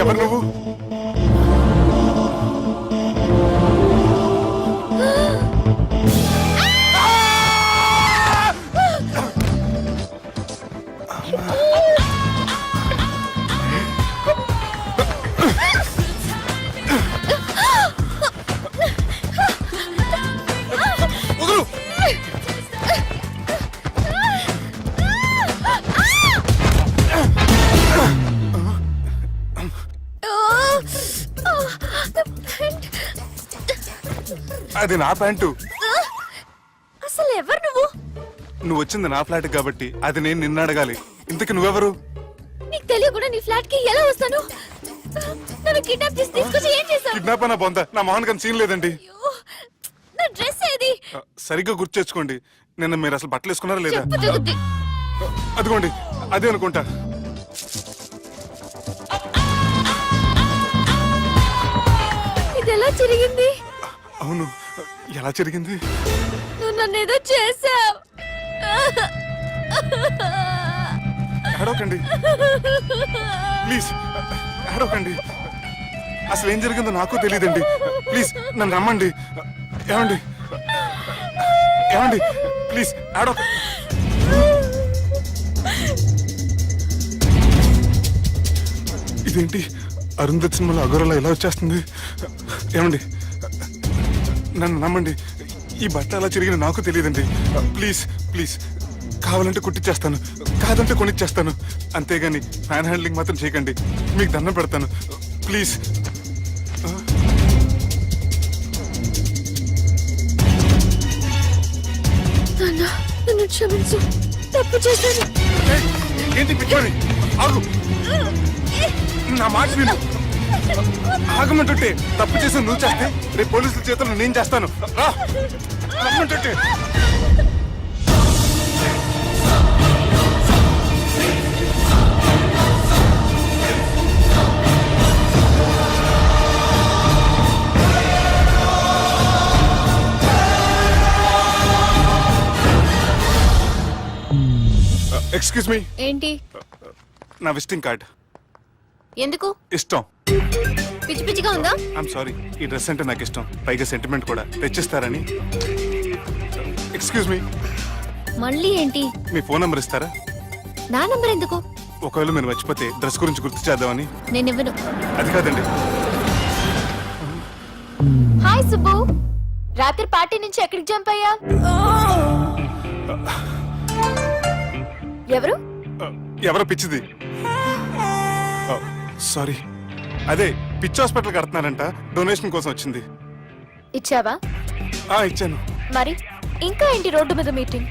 ఎవరు నువ్వు? అది నా ప్యాంటు. అసలు ఎవరు నువ్వు? నువ్వు వచ్చింది నా ఫ్లాట్ కాబట్టి అది నేను నిన్ను అడగాలి. ఇంతకు నువ్వెవరు? నీకు తెలియకుండా నీ ఫ్లాట్ కి ఎలా వస్తాను? నన్ను కిడ్నాప్ చేసి తీసుకొచ్చి ఏం చేశావు? కిడ్నాప్ అన్న బొంద, నా మోహన్ కన్ సీన్ లేదండి. నా డ్రెస్ ఏది? సరిగ్గా గుర్తు తెచ్చుకోండి. నిన్న మీరు అసలు బట్టలు వేసుకున్నారా లేదా? అదిగోండి అదే అనుకుంటా. ఇది ఎలా జరిగింది? అవును, ఎలా జరిగింది? నువ్వు నన్ను ఏదో చేసావు. ఏడవకండి ప్లీజ్, ఏడవకండి. అసలు ఏం జరిగిందో నాకు తెలియదండి. ప్లీజ్ నన్ను రమ్మండి. ఏమండి ఏమండి ప్లీజ్ ఏడవ. ఇదేంటి అరుంధతి సినిమాలో అగోరలా ఎలా వచ్చేస్తుంది? ఏమండి నన్ను నమ్మండి. ఈ బట్ట అలా చిరిగిన నాకు తెలియదండి. ప్లీజ్ ప్లీజ్, కావాలంటే కుట్టిచ్చేస్తాను, కాదంటే కొనిచ్చేస్తాను. అంతేగాని హ్యాండ్ హ్యాండ్లింగ్ మాత్రం చేయకండి. మీకు దండం పెడతాను ప్లీజ్. నన్ను క్షమించు, తప్పు చేశాను. ఏంటి పిచ్చోని? ఆగు, నా మాట విను. ఆగమంటుంటే తప్పు చేసి నువ్వు చేస్తే రేపు పోలీసుల చేతుల్లో నేను చేస్తాను. రా రమ్మంటుంటే. Excuse me. ఏంటి? నా విజిటింగ్ కార్డ్. ఎందుకు? ఇష్టం. పిచ్చి పిచ్చిగా ఉందా? ఐఎమ్ సారీ, ఈ డ్రెస్ అంటే నాకు ఇష్టం, పైగా సెంటిమెంట్ కూడా. తెచ్చిస్తారని. Excuse me. మళ్ళీ ఏంటి? మీ ఫోన్ నంబర్ ఇస్తారా? నా నంబర్ ఎందుకు? ఒకవేళ మీరు మర్చిపోతే డ్రెస్ గురించి గుర్తు చేద్దామని. నేను ఇవ్వను. అది కాదండి. హాయ్ సుబ్బు, రాత్రి పార్టీ నుంచి ఎక్కడికి జంప్ అయ్యా? ఎవరు? ఎవరో పిచ్చిది. సారీ, అదే పిచ్చి హాస్పిటల్ కడుతున్నారంట, డొనేషన్ కోసం వచ్చింది. ఇచ్చావా? ఇచ్చాను. మరి ఇంకా ఏంటి రోడ్డు మీద మీటింగ్?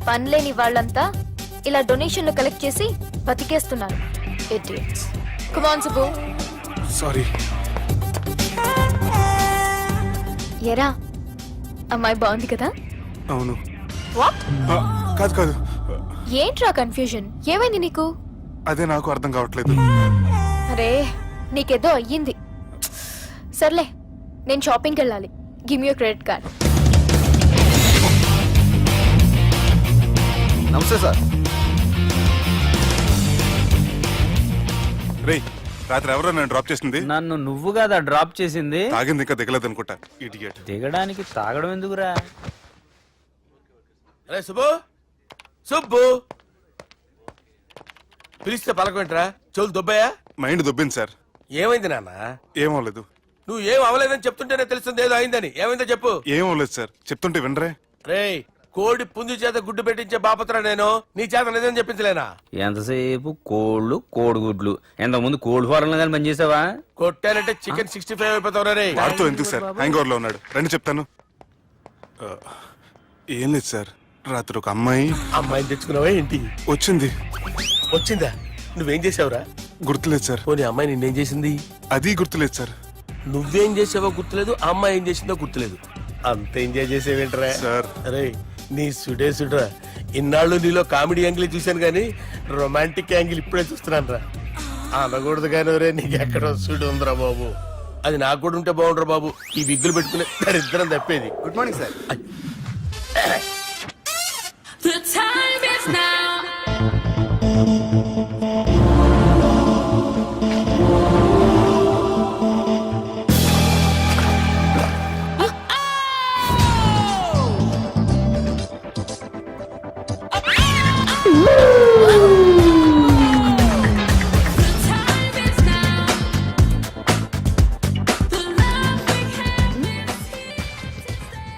పనిలేని వాళ్ళంతా ఇలా డొనేషన్లు కలెక్ట్ చేసి బతికేస్తున్నారు. Idiots. Come on Subbu. Sorry. ఎరా, అమ్మాయి బాగుంది కదా? అవును. వాట్? కాదు కాదు. ఏంట్రా కన్ఫ్యూజన్? ఏమైంది నీకు? అదే నాకు అర్థం కావట్లేదు. అరే, నీకేదో అయ్యింది. సర్లే, నేను షాపింగ్కి వెళ్ళాలి. Give me your credit card. నమస్తే సార్. రే, రాత్రి ఎవరో నన్ను డ్రాప్ చేసింది? నన్ను నువ్వు కదా డ్రాప్ చేసింది. తాగింది ఇంకా దిగలేదు అనుకుంటా. ఇడియట్. దిగడానికి తాగడం ఎందుకురా? అరే సుబ్బు, సుబ్బు పిలిస్తే పలకమంటరా? చెవులు దొబ్బాయా? Mind దొబ్బింది sir. ఏమైంది నాన్న? ఏమవలేదు. నువ్వు ఏం అవలేదని చెప్తుంటేనే తెలుస్తుంది ఏదో అయిందని. ఏమైందో చెప్పు. ఏమవలేదు సార్, చెప్తుంటే వినరే. రేయ్, కోడి పుంజు చేత గుడ్డు పెట్టించే బాపత్ర నేను. నీ చేత నిజం చెప్పించలేనా? ఎంతసేపు కోళ్ళు కోడిగుడ్లు. ఎంతకుముందు కోడి ఫారంలో కానీ పనిచేసావా? కొట్టానంటే చికెన్ 65 అయిపోతావు రే. వాడుతూ ఎందుకు సార్, హ్యాంగ్ ఓవర్ లో ఉన్నాడు. రండి చెప్తాను. ఏం లేదు సార్, రాత్రి ఒక అమ్మాయిని తెచ్చుకున్నావా ఏంటి? వచ్చింది. వచ్చిందా? నువ్వేం చేసావురా? గుర్తులేదు సార్. పోనీ అమ్మాయి నిన్నేం చేసింది? అది గుర్తులేదు సార్. నువ్వేం చేసావో గుర్తులేదు, ఆ అమ్మాయి ఏం చేసిందో గుర్తులేదు. అంత ఎంజాయ్ చేసేవేంట్రా సార్. అరే నీ సుడే సుడ్రా. ఇన్నాళ్ళు నీలో కామెడీ యాంగిల్ చూశాను కానీ రొమాంటిక్ యాంగిల్ ఇప్పుడే చూస్తున్నాను రా. అనకూడదు కానీ రే నీకు ఎక్కడ సుడి ఉందిరా బాబు. అది నాకు కూడా ఉంటే బాగుండ్రా బాబు. ఈ విగ్గులు పెట్టుకునే దరిద్రం తప్పేది. Good morning sir. The time is now.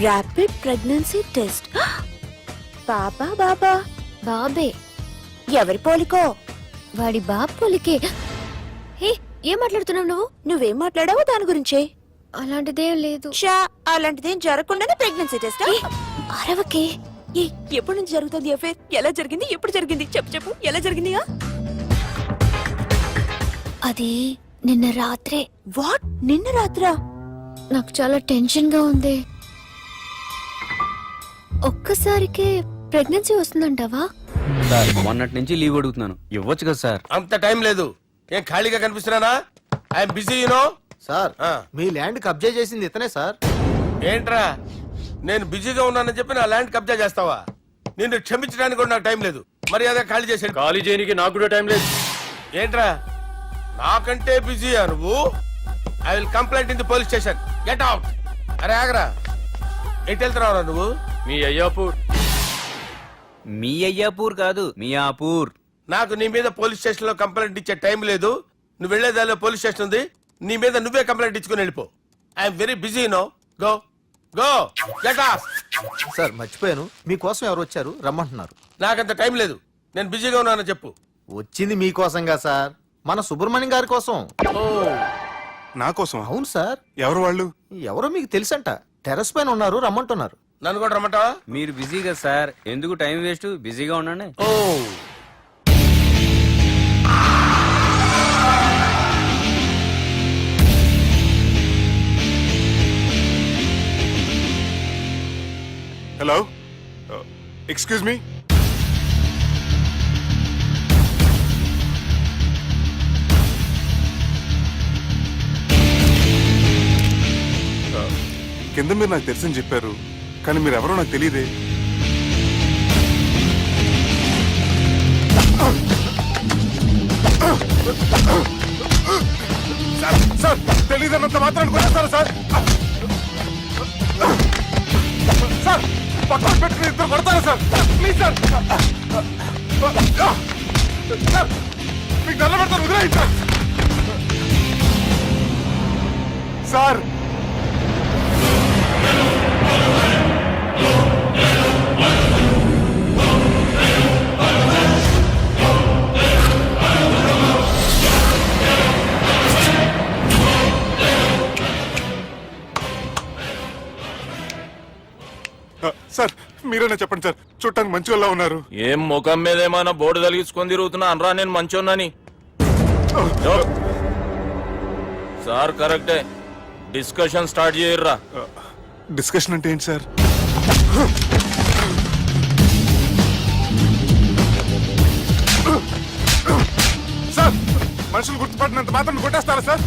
Rapid pregnancy test. బాబా బాబా బాబే, ఎవరి పోలికో? వాడి బాబ్ పోలికే. హే, ఏం మాట్లాడుతున్నావు నువ్వు? నువ్వేం మాట్లాడావో దాని గురించే. అలాంటిదేం లేదు. షా, అలాంటిదేం జరగకుండానే ప్రెగ్నెన్సీ టెస్ట్. అరవకే. ఎప్పటి నుంచి జరుగుతుంది అఫేర్? ఎలా జరిగింది? ఎప్పుడు జరిగింది? చెప్పు చెప్పు, ఎలా జరిగింది? అది నిన్న రాత్రే. వాట్? నిన్న రాత్రా? నాకు చాలా టెన్షన్ గా ఉంది. ఒక్కసారికే ప్రెగ్నెన్సీ వస్తుందంటావా? సార్ మొన్నటి నుంచి లీవ్ అడుగుతున్నాను, ఇవ్వచ్చు కదా సార్? అంత టైం లేదు. ఏం ఖాళీగా కనిపిస్తున్నానా? I'm busy you know. సార్ మీ ల్యాండ్ కబ్జా చేసింది ఇతనే సార్. ఏంట్రా నేను బిజీగా ఉన్నానని చెప్పి నా ల్యాండ్ కబ్జా చేస్తావా? నిన్ను క్షమించడానికి కూడా నాకు టైం లేదు. మర్యాద ఖాళీ చేసాడు. ఖాళీ చేయడానికి నాకు కూడా టైం లేదు. ఏంట్రా నాకంటే బిజీయా నువ్వు? I will complaint in the police station. Get out. అరే ఆగరా, ఎటు వెళ్తున్నావురా నువ్వు? మీ అయ్యాపూర్. మీ అయ్యాపూర్ కాదు, మియాపూర్. నాకు నీ మీద పోలీస్ స్టేషన్ లో కంప్లైంట్ ఇచ్చే టైం లేదు. నువ్వు వెళ్లేదాలో పోలీస్ స్టేషన్ ఉంది. నీ మీద నువ్వే కంప్లైంట్ ఇచ్చుకుని వెళ్ళిపో. I'm very busy no. Go go get off. Sir మర్చిపోయాను, మీకోసం ఎవరు వచ్చారు రమ్మంటున్నారు. నాకంత టైం లేదు, నేను బిజీగా ఉన్నానని చెప్పు. వచ్చింది మీకోసంగా సార్, మన సుబ్రహ్మణ్యం గారి కోసం. ఓ నా కోసం? అవును సార్. ఎవరు వాళ్ళు? ఎవరో మీకు తెలుసంట, టెర్రస్ పైన ఉన్నారు, రమ్మంటున్నారు. నన్ను కూడా రమ్మంటావా? మీరు బిజీ కదా సార్, ఎందుకు టైం వేస్ట్, బిజీగా ఉండండి. ఓ హలో, ఎక్స్క్యూజ్ మీ. కింద మీరు నాకు తెలుసని చెప్పారు, కానీ మీరు ఎవరో నాకు తెలియదే. సార్ తెలీదన్నంత మాత్రం కొనేస్తారా సార్? సార్ పక్కన పెట్టుకుని ఇద్దరు కొడతారా సార్? ప్లీజ్ సార్, సార్ మీకు దండం పెడతాను, వదిలేయండి సార్. సార్ సార్ మీరేనా చెప్పండి సార్, చూడటానికి మంచి వాళ్ళ ఉన్నారు. ఏం ముఖం మీద ఏమైనా బోర్డు తలిగించుకొని తిరుగుతున్నా అనరా నేను మంచోన్నాని? సార్ కరెక్టే, డిస్కషన్ స్టార్ట్ చేయర్రా. డిస్కషన్ అంటే ఏంటి సార్? సార్ మనుషులు గుర్తుపట్టినంత మాత్రం కొట్టేస్తారా సార్?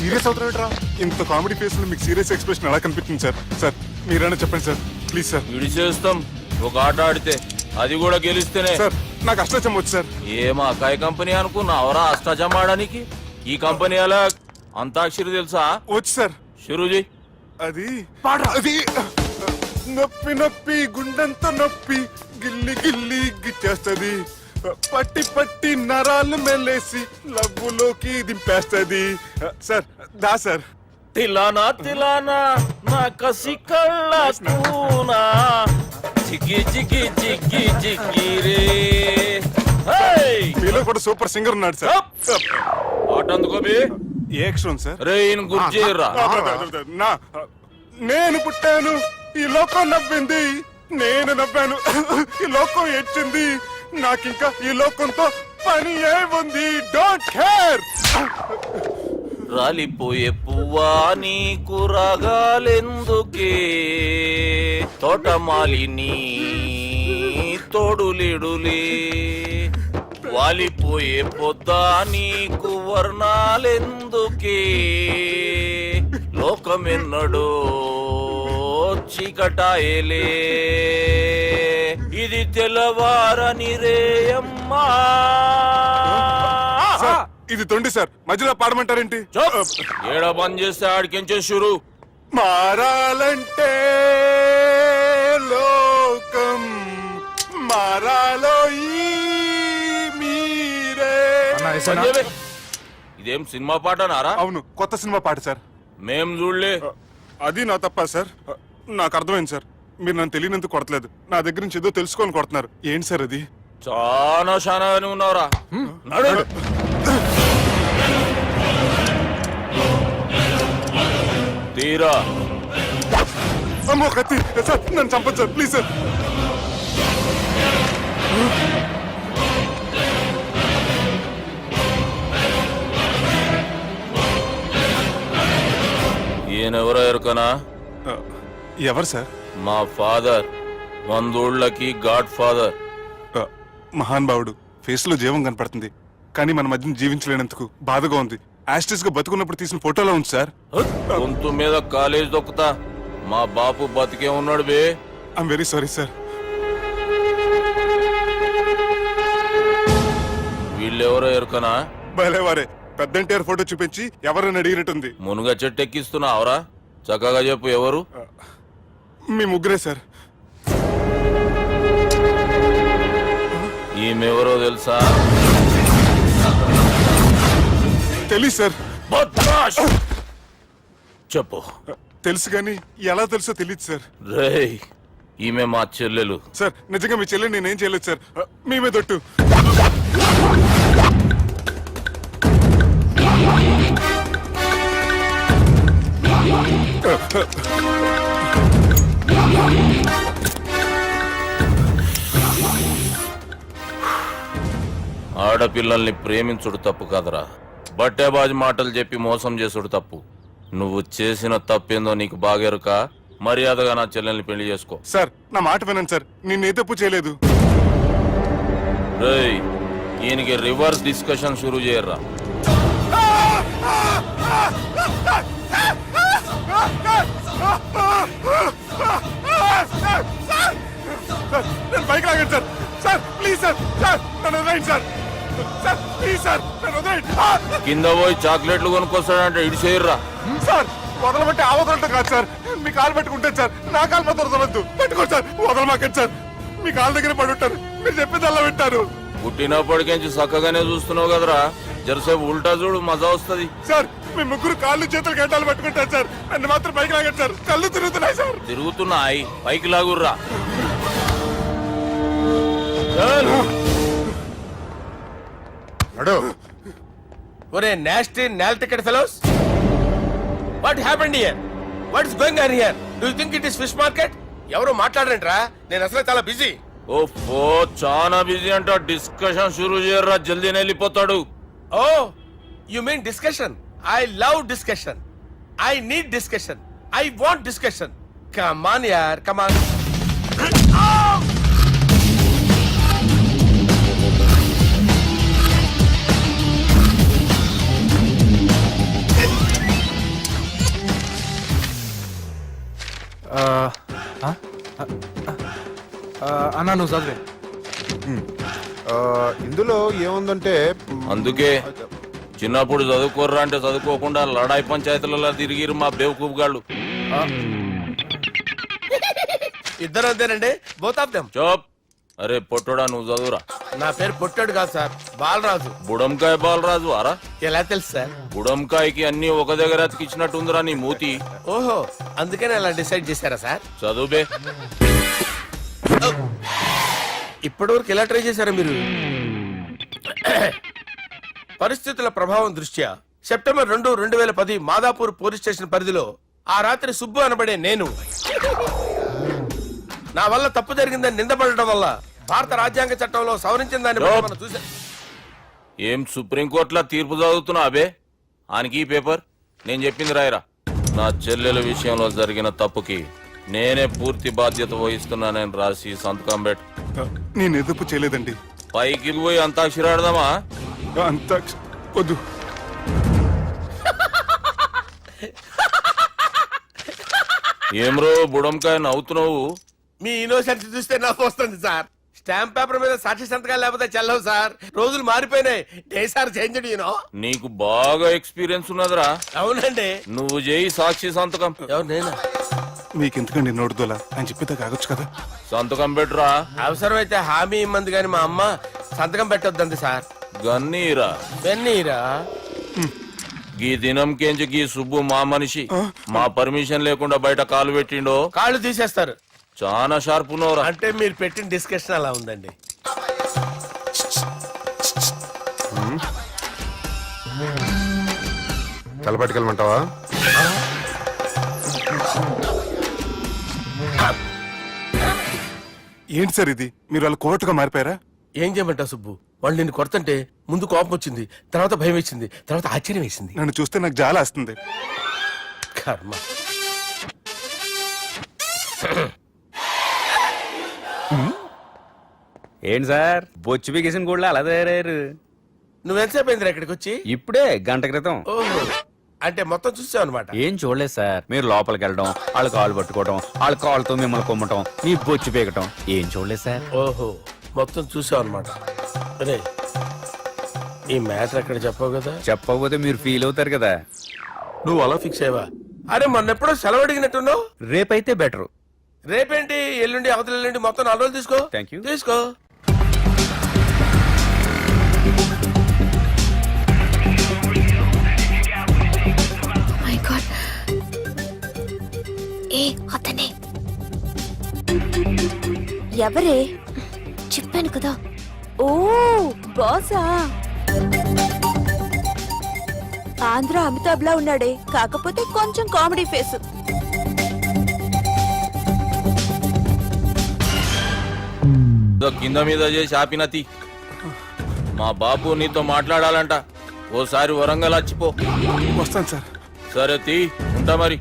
సీరియస్ అవుతారా? ఇంత కామెడీ ఫేస్ లో మీకు సీరియస్ ఎక్స్ప్రెషన్ ఎలా కనిపిస్తుంది సార్? సార్ మీరైనా చెప్పండి సార్, ప్లీజ్ సార్. విడిచేస్తాం ఒక ఆట ఆడితే, అది కూడా గెలిస్తేనే. సార్ నాకు అష్టచం వచ్చు సార్. ఏం అకాయ కంపెనీ అనుకున్నావరా అష్టాచం ఆడడానికి? ఈ కంపెనీ అలా అంతాక్షరి తెలుసా? వచ్చు సార్. షురూజీ. అది అది నొప్పి నొప్పి గుండెంతో నొప్పి గిల్లి గిల్లి గిచ్చేస్తది, పట్టి పట్టి నరాలు మెల్లేసి లవ్వులోకి దింపేస్తది. సార్ దా సార్. తిలానా తిలానా నా కసి కళ్ళ కూనా జిగి జిగి జిగి జిగి రే. మీలో కూడా సూపర్ సింగర్ ఉన్నాడు సార్. ఆట అందుకోబి ఏ అక్షరం సార్? రే ఈయన గుర్తు చేయర్రా. నా నేను పుట్టాను, ఈ లోకం నవ్వింది, నేను నవ్వాను, ఈ లోకం ఏడ్చింది, నాకింకా ఈ లోకంతో పని ఏముంది? Don't care. రాలిపోయే పువ్వా నీకు రాగాలెందుకే తోటమాలిని తోడులిడులే వాలిపోయే పొద్దా నీకు వర్ణాలెందుకే లోకమెన్నడో చీకటాయలే ఇది తెల్లవారని రేయమ్మా సార్ ఇది తొండి సార్ మధ్యలో పాడమంటారేంటి? ఏడ బంద్ చేస్తే ఆడికించే షురు మారాలంటే లోకం మారాలో ఈ మీరే. బంద్ చేయవే. ఇదేం సినిమా పాట నారా? అవును కొత్త సినిమా పాట సార్. మేం చూడలే. అది నా తప్ప సార్. నాకు అర్థమైంది సార్. మీరు నన్ను తెలియనందుకు కొడతలేదు, నా దగ్గర నుంచి ఏదో తెలుసుకొని కొడుతున్నారు. ఏంటి సార్ అది? చాలా శానాగానే ఉన్నావురా. నడు. తీరా అమ్మో కత్తి సార్, నన్ను చంపదు సార్ ప్లీజ్ సార్. ఈయనెవరో ఎరుకనా? ఎవరు సార్? మా ఫాదర్, 100 గాడ్ ఫాదర్. మహాన్ భావుడు. ఫేస్ లో జీవం కనపడుతుంది, కానీ మన మధ్యన జీవించలేనందుకు బాధగా ఉంది. యాస్టిస్ గా బతుకున్నప్పుడు తీసిన ఫోటోలో ఉంది సార్. గొంతు మీద కాలేజ్ దొక్కుతా. మా బాపు బతికే ఉన్నాడు బే. I'm very sorry sir. వీళ్ళెవరో ఎరుకనా? భలేవారే, పెద్ద ఎన్టీఆర్ ఫోటో చూపించి ఎవరని అడిగినట్టుంది. మునుగ చెట్టు ఎక్కిస్తున్నావురా? చక్కగా చెప్పు ఎవరు? మీ ముగ్గురే సార్. ఈమెవరో తెలుసా? తెలీదు సార్. బద్మాష్! చెప్పు. తెలుసు కానీ ఎలా తెలుసో తెలియదు సార్. రేయ్, ఈమె మా చెల్లెలు. సార్ నిజంగా మీ చెల్లెని నేనేం చేయలేదు సార్. మీ మీద ఒట్టు. ఆడపిల్లల్ని ప్రేమించుడు తప్పు కాదురా, బట్టేబాజు మాటలు చెప్పి మోసం చేసుడు తప్పు. నువ్వు చేసిన తప్పేందో నీకు బాగెరుక. మర్యాదగా నా చెల్లెల్ని పెళ్లి చేసుకో. సార్ నా మాట వినండి సార్, నేనే తప్పు చేయలేదు. రేయ్, ఈయనకి రివర్స్ డిస్కషన్ షురూ చేయర్రా. నేను బైక్ లాగండి sir. Sir please sir. Sir నన్ను వదిలేయండి సార్. సార్ ప్లీజ్ సార్ నన్ను వదిలేయండి. కింద పోయి చాక్లెట్లు కొనుక్కొస్తాడంటే ఇటు చేయర్రా. సార్ వదలబట్టి ఆ వదలటం కాదు సార్, మీ కాలు పెట్టుకుంటాను సార్. నా కాలు మాత్రం వదలవద్దు. పెట్టుకోండి సార్, వదలమాకండి సార్. మీ కాలు దగ్గర పడి ఉంటారు, మీరు చెప్పింది అలా వింటారు. పుట్టినప్పటికేంచి చక్కగానే చూస్తున్నావు కదరా, జరసేపు ఉల్టా చూడు, మజా వస్తుంది. సార్ మీ ముగ్గురు కాళ్ళు చేతులు గంటలు పట్టుకుంటారు సార్, నన్ను మాత్రం బైక్ లాగండి సార్. కళ్ళు తిరుగుతున్నాయి సార్. తిరుగుతున్నాయి, పైకి లాగుర్రా. ఒరే nasty no ticket fellows, what happened here? What is going on here? Do you think it is fish market? ఎవరు మాట్లాడరంట్రా, నేను అసలే చాలా బిజీ. ఓ చాలా బిజీ అంట. డిస్కషన్ షురూ చేయర్రా, జల్దీ వెళ్ళిపోతాడు. Oh you mean discussion? I love discussion. I need discussion. I want discussion. Come on యార్, కమ్ ఆన్. అన్నా నువ్వు చదివే. ఇందులో ఏముందంటే అందుకే చిన్నప్పుడు చదువుకోర్రా అంటే చదువుకోకుండా లడాయి పంచాయతీలలో తిరిగిరు మా బేవకూఫ్ గాళ్ళు. ఇద్దరు అంతేనండి, బోత్ ఆఫ్ దెమ్. చోప్. అరే పొట్టోడా, నువ్వు చదువురా. నా పేరు పొట్టాడు కాదు సార్, బాలరాజు. బుడంకాయ బాలరాజు అరా? ఎలా తెలుసు సార్? బుడంకాయకి అన్ని ఒక దగ్గర అతికిచ్చినట్టుందిరా నీ మూతి. ఓహో, అందుకని అలా డిసైడ్ చేశారా సార్? చదువుబే. ఇప్పటి వరకు ఎలా ట్రై చేశారా మీరు? పరిస్థితుల ప్రభావం దృష్ట్యా సెప్టెంబర్ 2, 2010 మాదాపూర్ పోలీస్ స్టేషన్ పరిధిలో ఆ రాత్రి సుబ్బు అనబడే నేను నా వల్ల తప్పు జరిగిందని నిందపడటం వల్ల భారత రాజ్యాంగ చట్టంలో సవరించిన దాన్ని బట్టి మనం చూసా. ఏం సుప్రీంకోర్టులో తీర్పు చదువుతున్నా అబే? ఆనికి ఈ పేపర్ నేను చెప్పింది రాయరా. నా చెల్లెల విషయంలో జరిగిన తప్పుకి నేనే పూర్తి బాధ్యత వహిస్తున్నానని రాసి సంతకం పెట్టు. నేను ఎదుపు చేయలేదండి. పైకి పోయి అంతాక్షరి ఆడదామా? అంత వద్దు. ఏమ్రో బుడంకాయ నవ్వుతున్నావు? మీ ఇన్నోసెన్స్ చూస్తే నాకు వస్తుంది సార్. స్టాంప్ పేపర్ మీద సాక్షి సంతకాలు లేకపోతే చెల్లవు సార్. రోజులు మారిపోయినాయి. Day sir change you know. నీకు బాగా ఎక్స్పీరియన్స్ ఉన్నదిరా. అవునండి. నువ్వు చేయి సాక్షి సంతకం. ఎవరు నేనా? మీకు ఎందుకండి నోడుదోలా అని చెప్పేదా కాగొచ్చు కదా. సంతకం పెట్టురా. అవసరమైతే హామీ ఇమ్మంది కానీ మా అమ్మ సంతకం పెట్టొద్దండి సార్. గన్నీరా వెన్నీరా? గీ దినంకేంచి గీ సుబ్బు మా మనిషి మా పర్మిషన్ లేకుండా బయట కాలు పెట్టిండో కాళ్ళు తీసేస్తారు. చాలా షార్ప్ ఉన్నవరా. అంటే మీరు పెట్టిన డిస్కషన్ అలా ఉందండి. తలపట్టుకెళ్ళమంటావా? ఏంటి సార్ ఇది? మీరు వాళ్ళు కోర్టుగా మారిపోయారా? ఏం చేయమంటావు సుబ్బు? వాళ్ళు నిన్ను కొడుతుంటే ముందు కోపం వచ్చింది, తర్వాత భయం వేసింది, తర్వాత ఆశ్చర్యం వేసింది. నన్ను చూస్తే నాకు జాలా వస్తుంది. కర్మ. ఏంటి సార్ బొచ్చు బిగేసిన కూడా అలా తయారయ్యారు? నువ్వెంతసేపు అయిందిరా ఇక్కడికి వచ్చి? ఇప్పుడే గంట క్రితం. ఓహో, అంటే మొత్తం చూసావు అనమాట. ఏం చూడలేదు సార్. మీరు లోపలికి వెళ్ళడం, వాళ్ళ కాళ్ళు పట్టుకోవడం, వాళ్ళ కాళ్ళతో మిమ్మల్ని కొమ్మటం, మీ బొచ్చు పీకటం ఏం చూడలేదు సార్. ఓహో, మొత్తం చూసావు అనమాట. అరే, ఈ మ్యాటర్ అక్కడ చెప్పావు కదా. చెప్పకపోతే మీరు ఫీల్ అవుతారు కదా. నువ్వు అలా ఫిక్స్ అయ్యవా? అరే మొన్నెప్పుడో సెలవు అడిగినట్టున్నావు. రేపైతే బెటరు. రేపేంటి, ఎల్లుండి, అవతల ఎల్లుండి, మొత్తం 4 రోజులు తీసుకో. Thank you. తీసుకో. మై గాడ్, ఏ అతనే ఎవరే? చెప్పాను కదా. ఓ బాసా. ఆంధ్ర అమితాబ్ లా ఉన్నాడే, కాకపోతే కొంచెం కామెడీ ఫేస్. ఇదో కింద మీద చేసి ఆపినతి. మా బాబు నీతో మాట్లాడాలంట. ఓసారి వరంగల్ వచ్చిపో. వస్తాను సార్. సరే తీ, ఉంటా మరి.